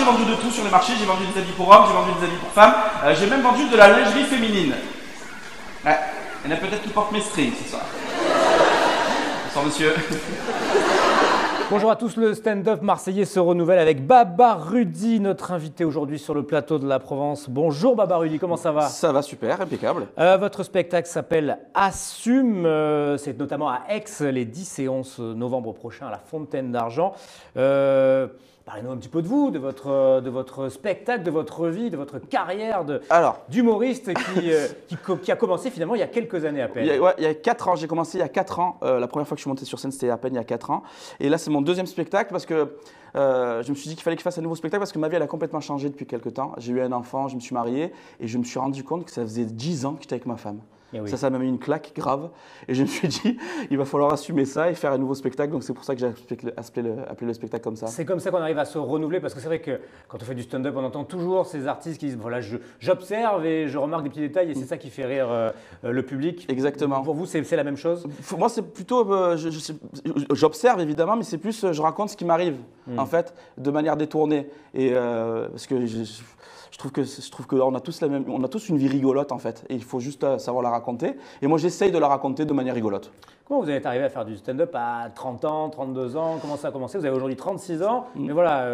j'ai vendu de tout sur le marché. J'ai vendu des habits pour hommes, j'ai vendu des habits pour femmes. J'ai même vendu de la lingerie féminine. Ouais. Il y en a peut-être qui portent mes strings ce soir. Bonsoir monsieur. Bonjour à tous, le stand-up marseillais se renouvelle avec Baba Rudy, notre invité aujourd'hui sur le plateau de la Provence. Bonjour Baba Rudy, comment ça va? Ça va super, impeccable. Votre spectacle s'appelle Assume, c'est notamment à Aix les 10 et 11 novembre prochains à la Fontaine d'Argent. Parlez-nous un petit peu de vous, de votre spectacle, de votre vie, de votre carrière d'humoriste qui a commencé finalement il y a quelques années à peine. Il y a 4 ans, j'ai commencé il y a 4 ans. La première fois que je suis monté sur scène, c'était à peine il y a 4 ans. Et là, c'est mon deuxième spectacle parce que je me suis dit qu'il fallait que je fasse un nouveau spectacle parce que ma vie, elle a complètement changé depuis quelques temps. J'ai eu un enfant, je me suis marié et je me suis rendu compte que ça faisait 10 ans que j'étais avec ma femme. Oui. Ça m'a mis une claque grave. Et je me suis dit, il va falloir assumer ça et faire un nouveau spectacle. Donc c'est pour ça que j'ai appelé le spectacle comme ça. C'est comme ça qu'on arrive à se renouveler parce que c'est vrai que quand on fait du stand-up, on entend toujours ces artistes qui disent voilà, j'observe et je remarque des petits détails et c'est ça qui fait rire le public. Exactement. Pour vous, c'est la même chose? Moi, c'est plutôt, j'observe évidemment, mais c'est plus, je raconte ce qui m'arrive en fait, de manière détournée. Et parce que je trouve qu'on a tous une vie rigolote en fait, et il faut juste savoir la raconter. Et moi, j'essaye de la raconter de manière rigolote. Comment vous êtes arrivé à faire du stand-up à 30 ans, 32 ans? Comment ça a commencé? Vous avez aujourd'hui 36 ans, mais voilà,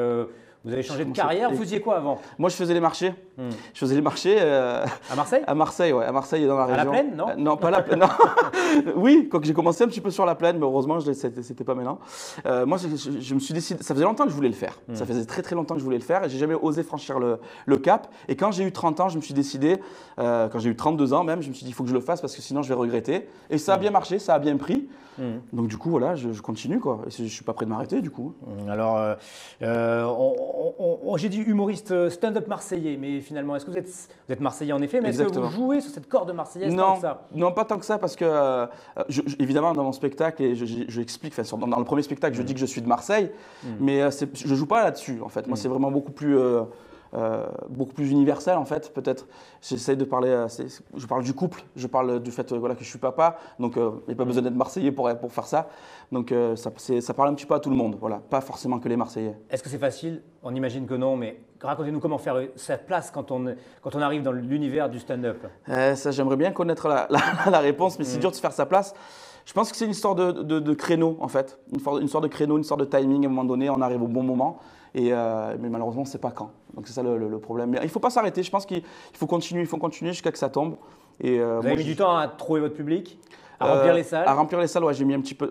vous avez changé de carrière. Vous faisiez quoi avant? Moi, je faisais les marchés. Je faisais les marchés. À Marseille? À Marseille, ouais. À Marseille, dans la région. À la Plaine, non? Non, pas la Plaine. Non. Oui, quand j'ai commencé un petit peu sur la Plaine, mais heureusement, c'était pas maintenant. Moi, je me suis décidé. Ça faisait longtemps que je voulais le faire. Ça faisait très très longtemps que je voulais le faire et j'ai jamais osé franchir le cap. Et quand j'ai eu 30 ans, je me suis décidé. Quand j'ai eu 32 ans même, je me suis dit il faut que je le fasse parce que sinon je vais regretter. Et ça a bien marché, ça a bien pris. Donc du coup, voilà, je continue quoi. Et je suis pas prêt de m'arrêter du coup. Alors, j'ai dit humoriste stand-up marseillais, mais finalement, est-ce que vous êtes marseillais en effet, mais est-ce que vous jouez sur cette corde marseillaise tant que ça? Non, pas tant que ça, parce que évidemment dans mon spectacle, et je explique, dans le premier spectacle, je dis que je suis de Marseille, mais je joue pas là-dessus en fait. Moi, c'est vraiment beaucoup plus universel en fait, peut-être. J'essaie de parler, je parle du couple, je parle du fait voilà, que je suis papa, donc il n'y a pas besoin d'être Marseillais pour faire ça. Donc ça parle un petit peu à tout le monde, voilà, pas forcément que les Marseillais. Est-ce que c'est facile? On imagine que non, mais racontez-nous comment faire sa place quand on arrive dans l'univers du stand-up. Ça, j'aimerais bien connaître la réponse, mais c'est dur de se faire sa place. Je pense que c'est une histoire de créneau en fait, une histoire de créneau, une histoire de timing. À un moment donné, on arrive au bon moment. Mais malheureusement, on ne sait pas quand. Donc c'est ça le problème. Mais il ne faut pas s'arrêter. Je pense qu'il faut continuer jusqu'à que ça tombe. Et, vous avez mis du temps à trouver votre public, à remplir les salles? À remplir les salles, ouais, j'ai mis un petit peu.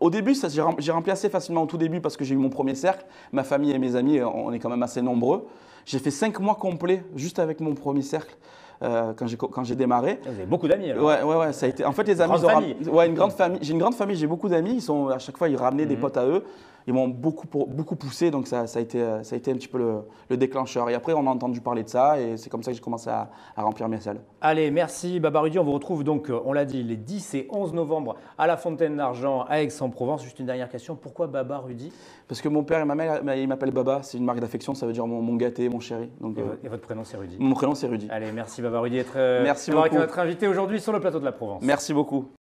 Au début, j'ai rempli assez facilement au tout début parce que j'ai eu mon premier cercle. Ma famille et mes amis, on est quand même assez nombreux. J'ai fait 5 mois complets juste avec mon premier cercle. Quand j'ai démarré. Vous avez beaucoup d'amis alors? Ouais, ça a été. En fait, les amis, une grande famille. J'ai une grande famille, j'ai beaucoup d'amis. À chaque fois, ils ramenaient des potes à eux. Ils m'ont beaucoup poussé, donc ça a été un petit peu le déclencheur. Et après, on a entendu parler de ça et c'est comme ça que j'ai commencé à remplir mes salles. Allez, merci Baba Rudy. On vous retrouve donc, on l'a dit, les 10 et 11 novembre à la Fontaine d'Argent à Aix-en-Provence. Juste une dernière question, pourquoi Baba Rudy? Parce que mon père et ma mère, ils m'appellent Baba. C'est une marque d'affection, ça veut dire mon gâté, mon chéri. Donc, et votre prénom c'est Rudy? Mon prénom c'est Rudy. Allez, merci Baba Rudy d'avoir été notre invité aujourd'hui sur le plateau de la Provence. Merci beaucoup.